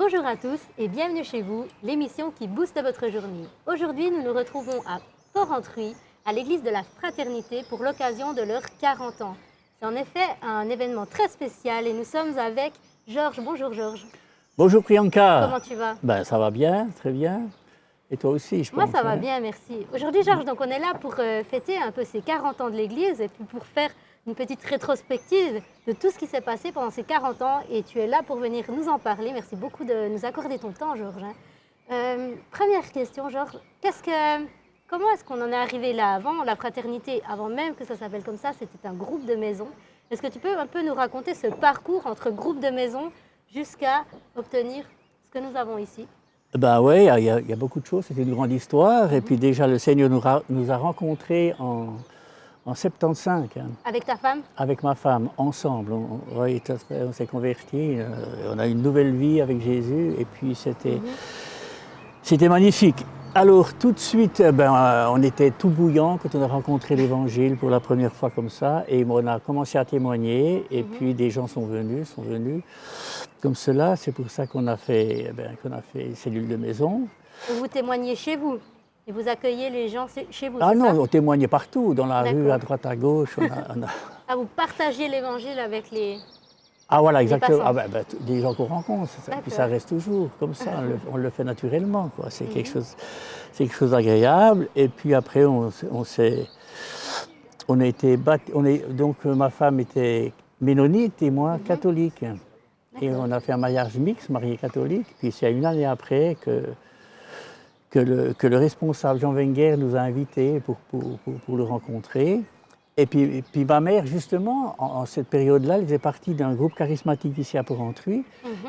Bonjour à tous et bienvenue chez vous, l'émission qui booste votre journée. Aujourd'hui, nous nous retrouvons à Porrentruy, à l'église de la Fraternité pour l'occasion de leurs 40 ans. C'est en effet un événement très spécial et nous sommes avec Georges. Bonjour Georges. Bonjour Priyanka. Comment tu vas? Ben, ça va bien, très bien. Et toi aussi, je pense. Moi, ça va bien, merci. Aujourd'hui, Georges, donc on est là pour fêter un peu ces 40 ans de l'église et puis pour faire une petite rétrospective de tout ce qui s'est passé pendant ces 40 ans. Et tu es là pour venir nous en parler. Merci beaucoup de nous accorder ton temps, Georges. Première question, Georges. Comment est-ce qu'on en est arrivé là? Avant la fraternité, avant même que ça s'appelle comme ça, c'était un groupe de maison. Est-ce que tu peux un peu nous raconter ce parcours entre groupe de maison jusqu'à obtenir ce que nous avons ici? Ben oui, il y a beaucoup de choses, c'était une grande histoire. Et puis déjà, le Seigneur nous a rencontrés en 75. Hein, Avec ta femme? avec ma femme, ensemble. On s'est convertis, on a une nouvelle vie avec Jésus. Et puis c'était magnifique. Alors tout de suite, on était tout bouillant quand on a rencontré l'Évangile pour la première fois comme ça. Et on a commencé à témoigner. Et puis des gens sont venus comme cela. C'est pour ça qu'on a fait une cellule de maison. Vous témoignez chez vous et vous accueillez les gens chez vous, Ah c'est non, ça? on témoignait partout, dans la rue, D'accord. à droite, à gauche. Ah, vous partagez l'évangile avec les... Ah voilà, exactement. passants. Des gens qu'on rencontre, puis ça D'accord. reste toujours comme ça, on le fait naturellement, quoi. C'est quelque chose d'agréable. Et puis après, donc ma femme était ménonite et moi catholique. Et on a fait un mariage mixte, marié catholique. Puis c'est une année après que le responsable Jean Wenger nous a invités pour le rencontrer. Et puis ma mère, justement, en cette période-là, elle faisait partie d'un groupe charismatique ici à Porrentruy.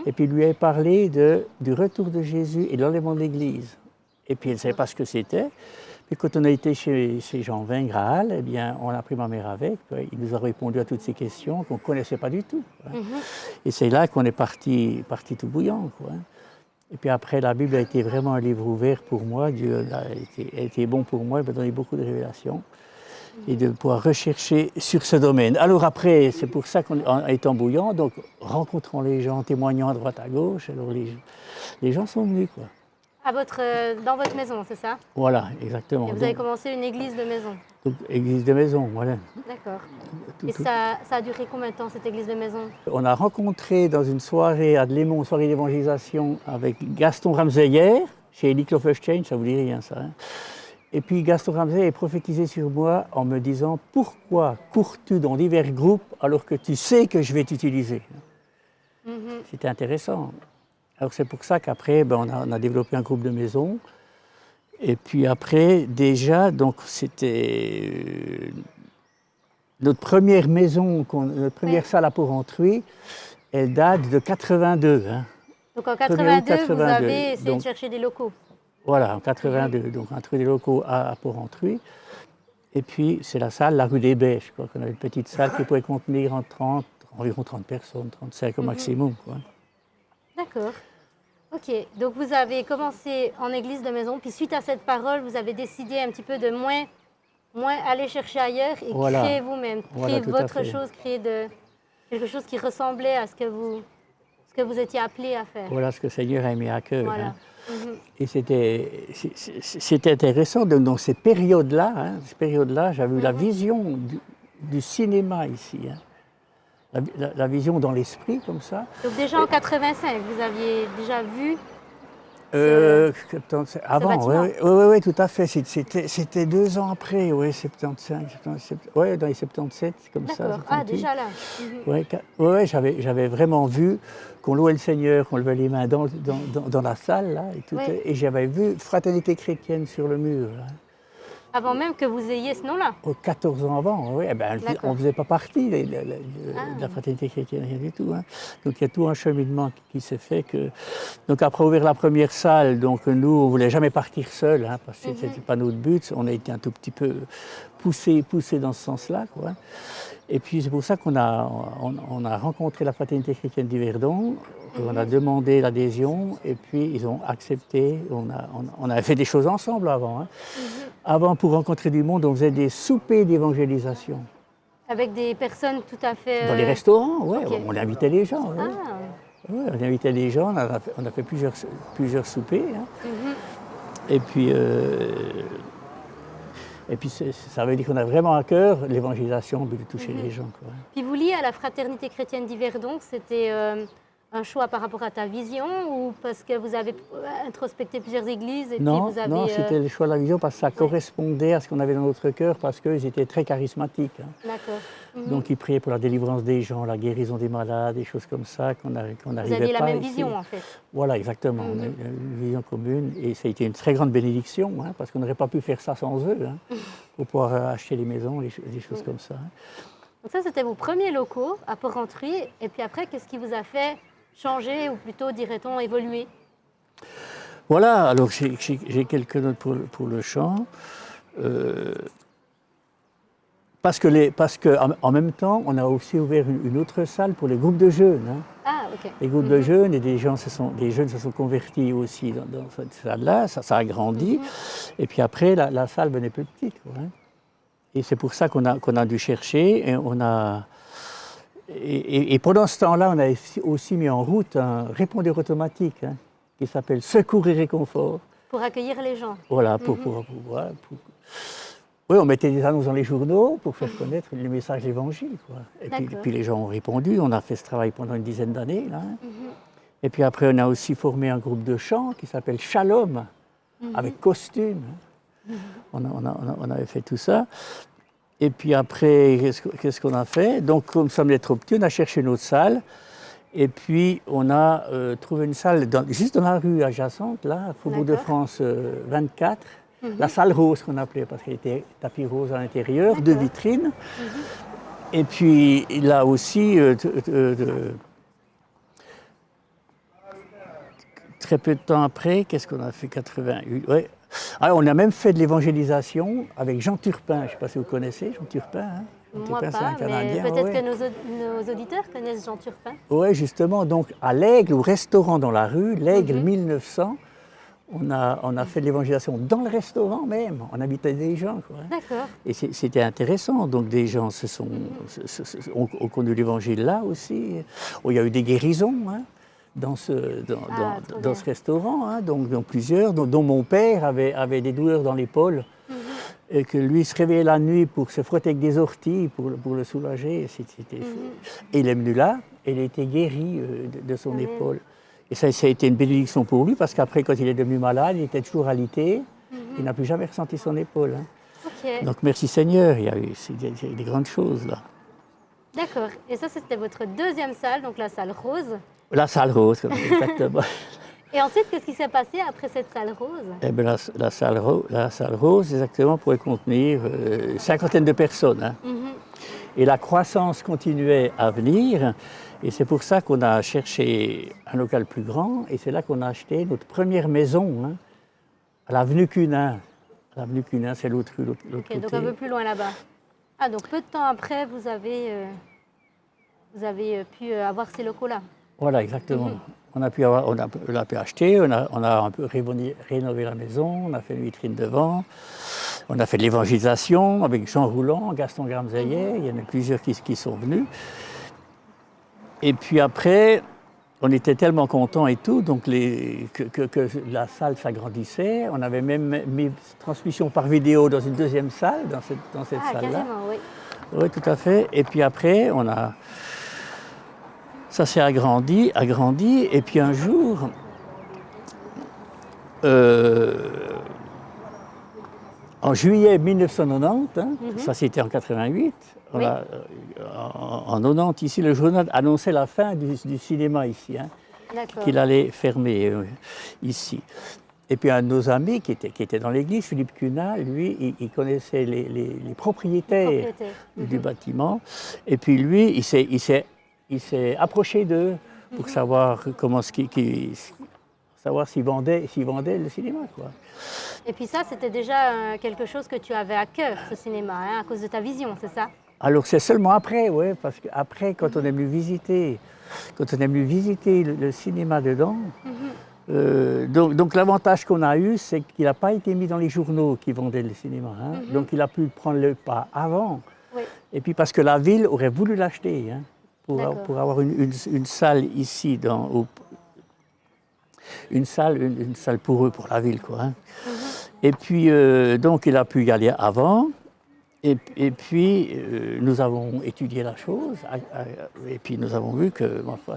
Et puis il lui avait parlé du retour de Jésus et de l'enlèvement de l'Église. Et puis elle ne savait pas ce que c'était. Puis quand on a été chez Jean Wenger à Halle, eh bien, on a pris ma mère avec. Il nous a répondu à toutes ces questions qu'on ne connaissait pas du tout. Et c'est là qu'on est parti tout bouillant, quoi. Et puis après, la Bible a été vraiment un livre ouvert pour moi. Dieu a été bon pour moi, il m'a donné beaucoup de révélations et de pouvoir rechercher sur ce domaine. Alors après, c'est pour ça qu'en étant bouillant, donc rencontrant les gens, témoignant à droite à gauche, alors les gens sont venus, quoi. Dans votre maison, c'est ça? Voilà, exactement. Et vous avez commencé une église de maison? Donc, église de maison, voilà. D'accord. Et ça a duré combien de temps, cette église de maison? On a rencontré dans une soirée à Delémont, une soirée d'évangélisation avec Gaston Ramseyer, chez Elie Clough-Exchange, ça vous dit rien ça, hein? Et puis Gaston Ramseyer a prophétisé sur moi en me disant « Pourquoi cours-tu dans divers groupes alors que tu sais que je vais t'utiliser ?» C'était intéressant. Alors c'est pour ça qu'après, on a développé un groupe de maison. Et puis après, déjà, donc c'était notre première maison, notre première salle à Porrentruy, elle date de 82. Hein. Donc en 82, vous 82. avez essayé de chercher des locaux? Voilà, en 82. Donc on a trouvé des locaux à Porrentruy. Et puis c'est la salle, la rue des Baies, je crois qu'on avait une petite salle qui pouvait contenir environ 30 personnes, 35 au maximum, quoi. D'accord. Ok, donc vous avez commencé en église de maison, puis suite à cette parole, vous avez décidé un petit peu de moins aller chercher ailleurs et Voilà. créer vous-même, Voilà, créer tout à votre fait. chose, créer quelque chose qui ressemblait à ce que vous étiez appelé à faire. Voilà ce que le Seigneur a mis à cœur. Voilà. Hein. Et c'était intéressant. Dans ces périodes-là, j'avais eu la vision du cinéma ici. Hein. La vision dans l'esprit, comme ça. Donc déjà en 85, vous aviez déjà vu 75, avant, bâtiment. oui, tout à fait. C'était 2 ans après, oui, 75, oui, dans les 77, comme ça. D'accord. Ah, 78. déjà là. Oui, j'avais vraiment vu qu'on louait le Seigneur, qu'on levait les mains dans la salle, là, Oui. et j'avais vu Fraternité chrétienne sur le mur. Là. Avant même que vous ayez ce nom-là. 14 ans avant, oui, D'accord. on ne faisait pas partie de la fraternité chrétienne, rien du tout. Hein. Donc il y a tout un cheminement qui s'est fait. Donc après ouvrir la première salle, donc nous, on ne voulait jamais partir seul, hein, parce que ce n'était pas notre but. On a été un tout petit peu poussé dans ce sens-là, quoi. Et puis c'est pour ça qu'on a rencontré la fraternité chrétienne du Verdon, on a demandé l'adhésion et puis ils ont accepté. On avait fait des choses ensemble avant. Hein. Avant, pour rencontrer du monde, on faisait des soupers d'évangélisation. Avec des personnes tout à fait... Dans les restaurants, oui, ok. on invitait les gens. Ouais. Ah, Ouais, on invitait des gens, on a fait plusieurs soupers. Hein. Et puis, ça veut dire qu'on a vraiment à cœur l'évangélisation, de toucher les gens. Quoi. Puis vous liez à la fraternité chrétienne d'Yverdon, c'était un choix par rapport à ta vision ou parce que vous avez introspecté plusieurs églises et Non, puis vous avez... non, c'était le choix de la vision parce que ça correspondait à ce qu'on avait dans notre cœur parce qu'ils étaient très charismatiques. Hein. D'accord. Donc ils priaient pour la délivrance des gens, la guérison des malades, des choses comme ça qu'on n'arrivait pas. Vous aviez la même vision en fait. Voilà, exactement. On a une vision commune et ça a été une très grande bénédiction hein, parce qu'on n'aurait pas pu faire ça sans eux hein, pour pouvoir acheter les maisons, des choses comme ça. Hein. Donc ça, c'était vos premiers locaux à Port-Rentruy. Et puis après, qu'est-ce qui vous a fait changer ou plutôt, dirait-on, évoluer? Voilà, alors j'ai quelques notes pour le chant. Parce qu'en même temps, on a aussi ouvert une autre salle pour les groupes de jeunes. Hein. Ah, ok. Les groupes de jeunes et des jeunes se sont convertis aussi dans cette salle-là. Ça a grandi. Et puis après, la salle venait plus petite. Quoi, hein. Et c'est pour ça qu'on a dû chercher. Et pendant ce temps-là, on a aussi mis en route un répondeur automatique hein, qui s'appelle Secours et Réconfort. Pour accueillir les gens. Voilà, oui, on mettait des annonces dans les journaux pour faire connaître le message de l'Évangile. Et puis les gens ont répondu. On a fait ce travail pendant une dizaine d'années. Là, hein. Et puis après, on a aussi formé un groupe de chant qui s'appelle Shalom, avec costume. On avait fait tout ça. Et puis après, qu'est-ce qu'on a fait? Donc, comme nous sommes trop petits, on a cherché une autre salle. Et puis, on a trouvé une salle juste dans la rue adjacente, là, Faubourg de France 24. La salle rose qu'on appelait, parce qu'elle était tapis rose à l'intérieur, 2 vitrines. Et puis, là aussi, très peu de temps après, qu'est-ce qu'on a fait? 88, ouais. Alors, on a même fait de l'évangélisation avec Jean Turpin. Je ne sais pas si vous connaissez Jean Turpin. Hein. Moi Turpin, pas, mais peut-être que nos auditeurs connaissent Jean Turpin. Oui, justement. Donc, à l'Aigle, au restaurant dans la rue, l'Aigle 1900, on a fait de l'évangélisation dans le restaurant même. On invitait des gens. Quoi. D'accord. Et c'était intéressant. Donc, des gens ont connu l'évangile là aussi. Oh, il y a eu des guérisons. Hein. Dans ce restaurant, hein, donc plusieurs, dont mon père avait des douleurs dans l'épaule, et que lui se réveillait la nuit pour se frotter avec des orties pour le soulager. Et il est venu là, et il a été guéri de son épaule. Et ça a été une bénédiction pour lui, parce qu'après, quand il est devenu malade, il était toujours alité, il n'a plus jamais ressenti son épaule. Hein. Okay. Donc merci Seigneur, il y a eu des grandes choses là. D'accord, et ça c'était votre deuxième salle, donc la salle rose. La salle rose, exactement. Et ensuite, qu'est-ce qui s'est passé après cette salle rose? Eh bien, la salle rose, exactement, pourrait contenir une cinquantaine de personnes. Hein. Et la croissance continuait à venir. Et c'est pour ça qu'on a cherché un local plus grand. Et c'est là qu'on a acheté notre première maison, hein, à l'avenue Cunin. L'avenue Cunin, c'est l'autre côté. Donc un peu plus loin là-bas. Ah, donc peu de temps après, vous avez pu avoir ces locaux-là. Voilà, exactement. On a pu acheter, on a un peu rénové la maison, on a fait une vitrine devant, on a fait de l'évangélisation avec Jean Rouland, Gaston Gramzeillet, il y en a plusieurs qui sont venus. Et puis après, on était tellement contents et tout, donc que la salle s'agrandissait. On avait même mis transmission par vidéo dans une deuxième salle, dans cette salle-là. Carrément, oui. Oui, tout à fait. Et puis après, ça s'est agrandi, et puis un jour, en juillet 1990, hein, ça c'était en 88, en 90 ici, le journal annonçait la fin du cinéma ici, hein, qu'il allait fermer ici. Et puis un de nos amis qui était dans l'église, Philippe Cunat, lui, il connaissait les propriétaires du bâtiment, et puis lui, il s'est approché d'eux pour savoir savoir s'ils vendaient le cinéma. Quoi. Et puis ça, c'était déjà quelque chose que tu avais à cœur, ce cinéma, hein, à cause de ta vision, c'est ça? Alors c'est seulement après, oui, parce qu'après, quand on est venu visiter le cinéma dedans, donc l'avantage qu'on a eu, c'est qu'il n'a pas été mis dans les journaux qui vendaient le cinéma. Hein, donc il a pu prendre le pas avant. Oui. Et puis parce que la ville aurait voulu l'acheter. Hein, pour avoir une salle ici, une salle pour eux, pour la ville, quoi. Hein. Et puis, donc, il a pu y aller avant. Et puis, nous avons étudié la chose. Et puis, nous avons vu que, ma foi,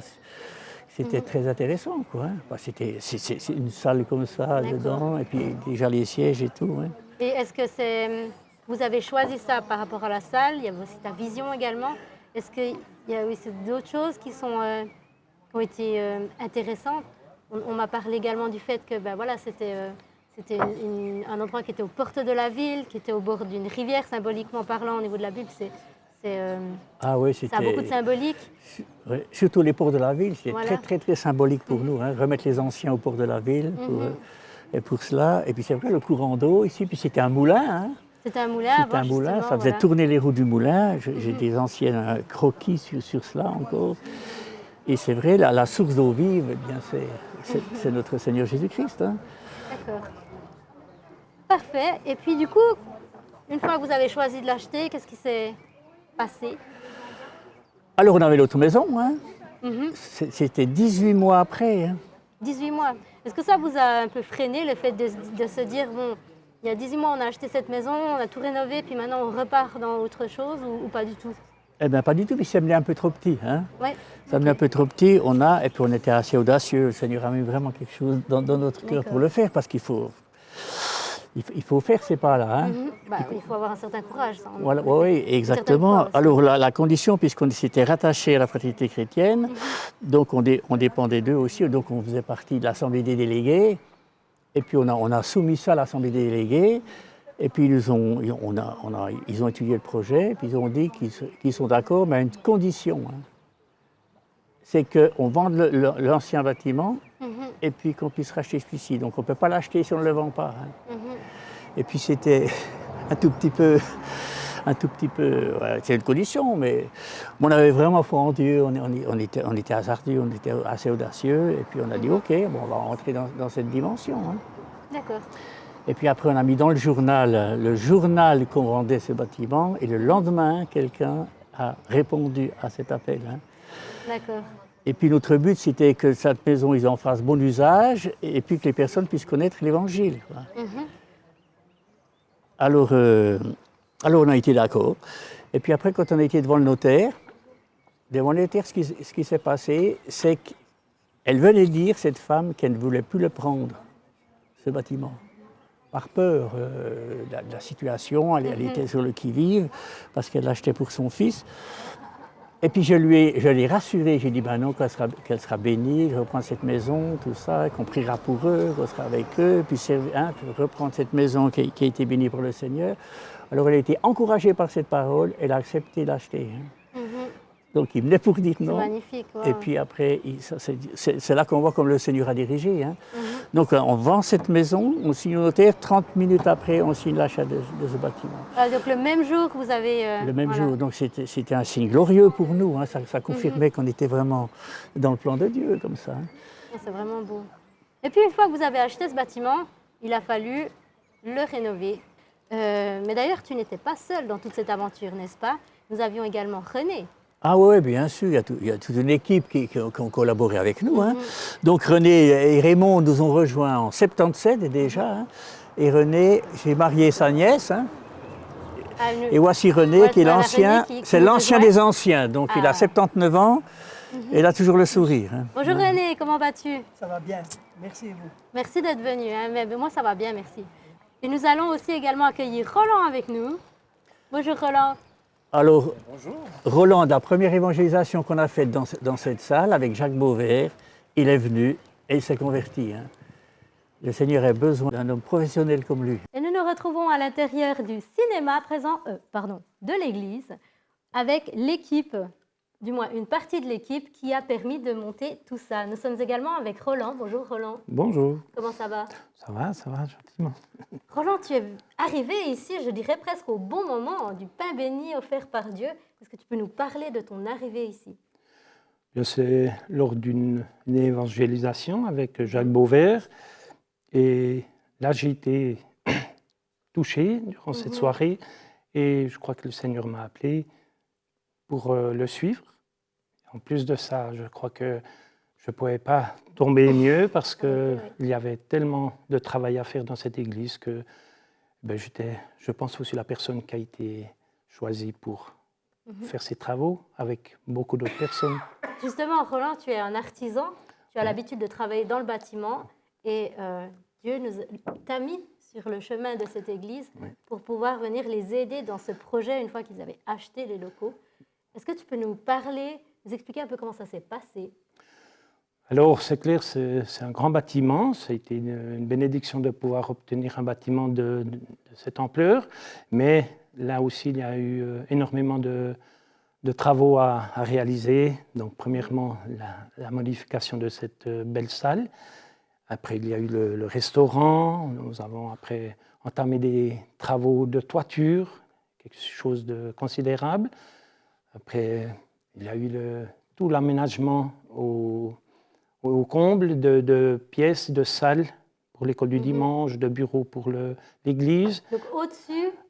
c'était très intéressant, quoi. Hein. C'est une salle comme ça, dedans, et puis déjà les sièges et tout. Hein. Et est-ce que vous avez choisi ça par rapport à la salle? Il y a aussi ta vision également. Est-ce qu'il y a aussi d'autres choses qui ont été intéressantes? On m'a parlé également du fait que ben voilà, c'était un endroit qui était aux portes de la ville, qui était au bord d'une rivière, symboliquement parlant, au niveau de la Bible. Ah oui, ça a beaucoup de symbolique. Ouais, surtout les ports de la ville, c'était Voilà. très symbolique pour nous. Hein, remettre les anciens aux ports de la ville, et pour cela. Et puis c'est vrai, le courant d'eau ici, puis c'était un moulin. Hein. C'était un moulin avant, un moulin, ça faisait voilà. tourner les roues du moulin. J'ai des anciens croquis sur cela encore. Et c'est vrai, la source d'eau vive, eh bien, c'est notre Seigneur Jésus-Christ. Hein. D'accord. Parfait. Et puis du coup, une fois que vous avez choisi de l'acheter, qu'est-ce qui s'est passé? Alors on avait l'autre maison. Hein. C'était 18 mois après. Hein. 18 mois. Est-ce que ça vous a un peu freiné, le fait de se dire, bon, il y a 18 mois, on a acheté cette maison, on a tout rénové, puis maintenant on repart dans autre chose, ou pas du tout? Eh bien, pas du tout, puis ça me venait un peu trop petit. Hein. Ouais. Ça me venait un peu trop petit, et puis on était assez audacieux. Le Seigneur a mis vraiment quelque chose dans notre cœur pour le faire, parce qu'il faut faire ces pas-là. Hein. Il faut avoir un certain courage. Ça, voilà, oui, exactement. Alors la condition, puisqu'on s'était rattaché à la fraternité chrétienne, donc on dépendait d'eux aussi, donc on faisait partie de l'Assemblée des délégués, et puis on a soumis ça à l'Assemblée des délégués, et puis ils ont étudié le projet, et puis ils ont dit qu'ils sont d'accord, mais à une condition. Hein. C'est qu'on vende l'ancien bâtiment, et puis qu'on puisse racheter celui-ci. Donc on ne peut pas l'acheter si on ne le vend pas. Hein. Et puis c'était un tout petit peu, c'est une condition, mais on avait vraiment foi en Dieu, on était hasardeux, on était assez audacieux, et puis on a dit ok, bon, on va rentrer dans cette dimension. Hein. D'accord. Et puis après on a mis dans le journal qu'on vendait ce bâtiment, et le lendemain, quelqu'un a répondu à cet appel. Hein. D'accord. Et puis notre but, c'était que cette maison, ils en fassent bon usage, et puis que les personnes puissent connaître l'Évangile. Alors on a été d'accord. Et puis après, quand on a été devant le notaire, ce qui s'est passé, c'est qu'elle venait dire, cette femme, qu'elle ne voulait plus le prendre, ce bâtiment. Par peur de la situation, elle était sur le qui-vive, parce qu'elle l'achetait pour son fils. Et puis je l'ai rassurée, j'ai dit ben non, qu'elle sera bénie, reprendre cette maison, tout ça, qu'on priera pour eux, qu'on sera avec eux, puis reprendre cette maison qui a été bénie pour le Seigneur. Alors elle a été encouragée par cette parole, elle a accepté d'acheter. Hein. Donc il venait pour dire non. C'est magnifique. Wow. Et puis après, c'est là qu'on voit comme le Seigneur a dirigé. Hein. Donc on vend cette maison, on signe au notaire, 30 minutes après, on signe l'achat de ce bâtiment. Donc le même jour que vous avez... le même jour, donc c'était un signe glorieux pour nous. Hein. Ça confirmait qu'on était vraiment dans le plan de Dieu, comme ça. Hein. C'est vraiment beau. Et puis une fois que vous avez acheté ce bâtiment, il a fallu le rénover. Mais d'ailleurs, tu n'étais pas seul dans toute cette aventure, n'est-ce pas? Nous avions également René. Ah oui, bien sûr, il y a toute une équipe qui ont collaboré avec nous. Hein. Donc René et Raymond nous ont rejoints en 77 déjà. Hein. Et René, j'ai marié sa nièce. Hein. Et voici René qui est l'ancien, c'est l'ancien des anciens. Donc il a 79 ans et il a toujours le sourire. Hein. Bonjour René, comment vas-tu? Ça va bien, merci et vous. Merci d'être venu, hein. Mais moi ça va bien, merci. Et nous allons aussi également accueillir Roland avec nous. Bonjour Roland. Alors, bonjour. Roland, la première évangélisation qu'on a faite dans cette salle avec Jacques Beauvert, il est venu et il s'est converti. Hein. Le Seigneur a besoin d'un homme professionnel comme lui. Et nous nous retrouvons à l'intérieur du cinéma de l'église, avec l'équipe, du moins une partie de l'équipe qui a permis de monter tout ça. Nous sommes également avec Roland. Bonjour Roland. Bonjour. Comment ça va? Ça va, gentiment. Roland, tu es arrivé ici, je dirais presque au bon moment, du pain béni offert par Dieu. Est-ce que tu peux nous parler de ton arrivée ici? C'est lors d'une évangélisation avec Jacques Beauvert. Et là, j'ai été touché durant cette soirée. Et je crois que le Seigneur m'a appelé pour le suivre. En plus de ça, je crois que je ne pouvais pas tomber mieux parce qu'il y avait tellement de travail à faire dans cette église que j'étais, je pense, aussi la personne qui a été choisie pour faire ces travaux avec beaucoup d'autres personnes. Justement, Roland, tu es un artisan, tu as l'habitude de travailler dans le bâtiment et Dieu t'a mis sur le chemin de cette église pour pouvoir venir les aider dans ce projet une fois qu'ils avaient acheté les locaux. Est-ce que tu peux nous parler, nous expliquer un peu comment ça s'est passé? Alors, c'est clair, c'est un grand bâtiment. Ça a été une bénédiction de pouvoir obtenir un bâtiment de cette ampleur. Mais là aussi, il y a eu énormément de travaux à réaliser. Donc, premièrement, la modification de cette belle salle. Après, il y a eu le restaurant. Nous avons après entamé des travaux de toiture, quelque chose de considérable. Après, il y a eu tout l'aménagement au comble de pièces, de salles pour l'école du dimanche, de bureaux pour l'église. Donc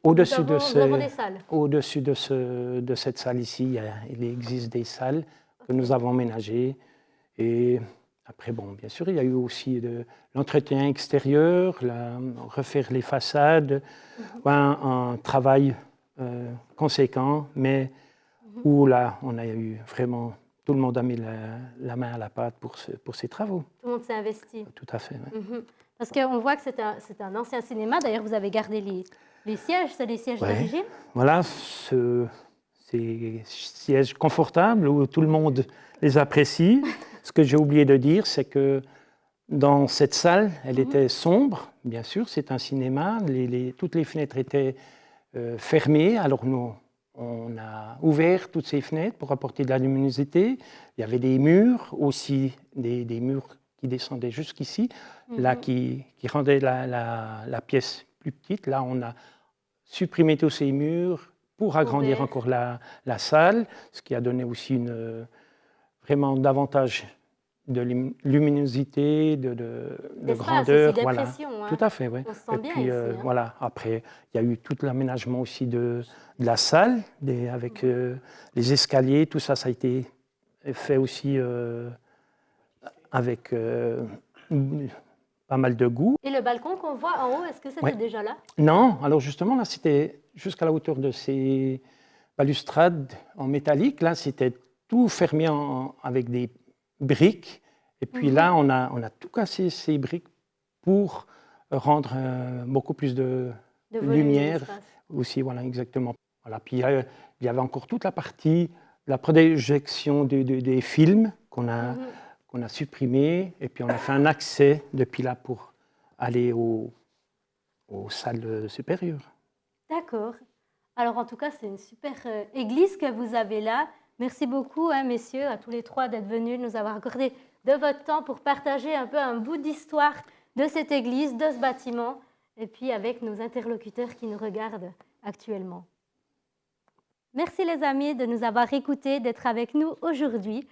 au-dessus des salles. Au-dessus de cette salle ici, il existe des salles que nous avons aménagées. Et après, bon, bien sûr, il y a eu aussi l'entretien extérieur, refaire les façades, un travail conséquent, mais où là, on a eu vraiment... Tout le monde a mis la main à la pâte pour ces travaux. Tout le monde s'est investi. Tout à fait, oui. Parce qu'on voit que c'est un ancien cinéma. D'ailleurs, vous avez gardé les sièges, c'est les sièges d'origine. Voilà, ces sièges confortables où tout le monde les apprécie. Ce que j'ai oublié de dire, c'est que dans cette salle, elle était sombre, bien sûr, c'est un cinéma. Toutes les fenêtres étaient fermées. Alors nous, on a ouvert toutes ces fenêtres pour apporter de la luminosité. Il y avait des murs aussi, des murs qui descendaient jusqu'ici, là qui rendaient la pièce plus petite. Là, on a supprimé tous ces murs pour agrandir encore la salle, ce qui a donné aussi vraiment davantage de luminosité, de grandeur. Aussi, voilà. Hein. Tout à fait, oui. On se sent bien ici, hein. Voilà. Après, il y a eu tout l'aménagement aussi de la salle, avec les escaliers, tout ça, ça a été fait aussi avec pas mal de goût. Et le balcon qu'on voit en haut, est-ce que c'était déjà là? Non, alors justement, là, c'était jusqu'à la hauteur de ces balustrades en métallique. Là, c'était tout fermé avec des briques. Et puis là, on a tout cassé ces briques pour rendre beaucoup plus de lumière aussi. Voilà, exactement. Voilà. Puis il y avait encore toute la partie, la projection des films qu'on a supprimé. Et puis on a fait un accès depuis là pour aller aux salles supérieures. D'accord. Alors en tout cas, c'est une super église que vous avez là. Merci beaucoup, hein, messieurs, à tous les trois d'être venus, de nous avoir accordé de votre temps pour partager un peu un bout d'histoire de cette église, de ce bâtiment, et puis avec nos interlocuteurs qui nous regardent actuellement. Merci les amis de nous avoir écoutés, d'être avec nous aujourd'hui.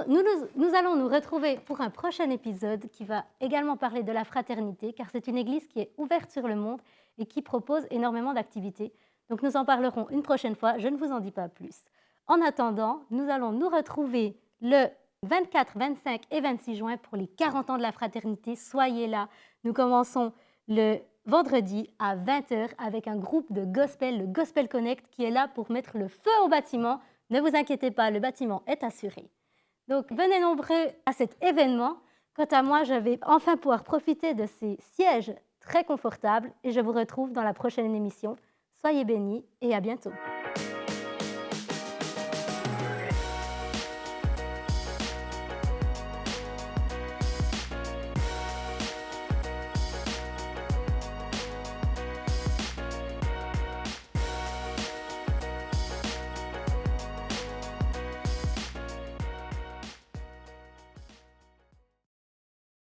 Nous allons nous retrouver pour un prochain épisode qui va également parler de la fraternité, car c'est une église qui est ouverte sur le monde et qui propose énormément d'activités. Donc nous en parlerons une prochaine fois, je ne vous en dis pas plus. En attendant, nous allons nous retrouver le 24, 25 et 26 juin pour les 40 ans de la fraternité. Soyez là. Nous commençons le vendredi à 20h avec un groupe de gospel, le Gospel Connect, qui est là pour mettre le feu au bâtiment. Ne vous inquiétez pas, le bâtiment est assuré. Donc, venez nombreux à cet événement. Quant à moi, je vais enfin pouvoir profiter de ces sièges très confortables et je vous retrouve dans la prochaine émission. Soyez bénis et à bientôt.